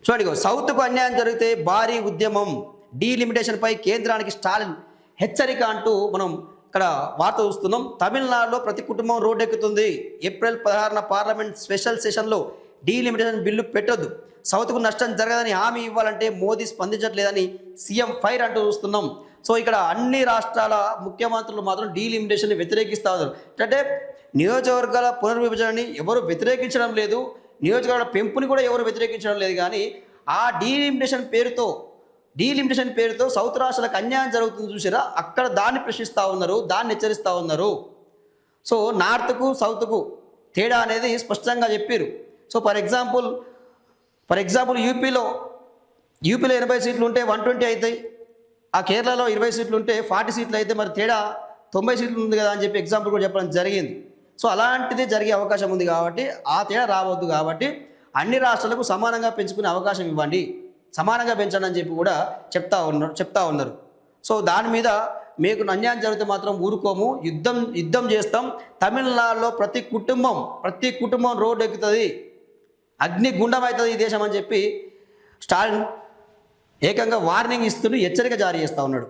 చూడండి, సౌత్కు అన్యాయం జరిగితే భారీ ఉద్యమం, డీలిమిటేషన్పై కేంద్రానికి స్టాలిన్ హెచ్చరిక అంటూ మనం ఇక్కడ వార్త చూస్తున్నాం. తమిళనాడులో ప్రతి కుటుంబం రోడ్డెక్కుతుంది. ఏప్రిల్ 16న పార్లమెంట్ స్పెషల్ సెషన్లో డీలిమిటేషన్ బిల్లు పెట్టొద్దు, సౌత్కు నష్టం జరగదని హామీ ఇవ్వాలంటే మోదీ స్పందించట్లేదని సీఎం ఫైర్ అంటూ చూస్తున్నాం. సో ఇక్కడ అన్ని రాష్ట్రాల ముఖ్యమంత్రులు మాత్రం డీలిమిటేషన్ వ్యతిరేకిస్తూ ఉన్నారు. అంటే నియోజకవర్గాల పునర్విభజనని ఎవరు వ్యతిరేకించడం లేదు, నియోజకవర్గాల పెంపుని కూడా ఎవరు వ్యతిరేకించడం లేదు. కానీ ఆ డీలిమిటేషన్ పేరుతో సౌత్ రాష్ట్రాలకు అన్యాయం జరుగుతుంది చూసారా, అక్కడ దాన్ని ప్రశ్నిస్తూ ఉన్నారు, దాన్ని హెచ్చరిస్తూ ఉన్నారు. సో నార్త్కు సౌత్కు తేడా అనేది స్పష్టంగా చెప్పారు. సో ఫర్ ఎగ్జాంపుల్ యూపీలో 80 సీట్లు ఉంటే 120 అవుతాయి, ఆ కేరళలో 20 సీట్లు ఉంటే 40 సీట్లు అయితే మరి తేడా 90 సీట్లు ఉంది కదా అని చెప్పి ఎగ్జాంపుల్ కూడా చెప్పడం జరిగింది. సో అలాంటిది జరిగే అవకాశం ఉంది కాబట్టి ఆ తేడా రావద్దు. కాబట్టి అన్ని రాష్ట్రాలకు సమానంగా పెంచుకునే అవకాశం ఇవ్వండి, సమానంగా పెంచండి అని చెప్పి కూడా చెప్తా ఉన్నారు. సో దాని మీద మీకు అన్యాయం జరిగితే మాత్రం ఊరుకోము, యుద్ధం చేస్తాం. తమిళనాడులో ప్రతి కుటుంబం రోడ్డు ఎక్కుతుంది, అగ్నిగుండం అవుతుంది ఈ దేశం అని చెప్పి స్టాలిన్ ఏకంగా వార్నింగ్ ఇస్తూ హెచ్చరిక జారీ చేస్తూ ఉన్నాడు.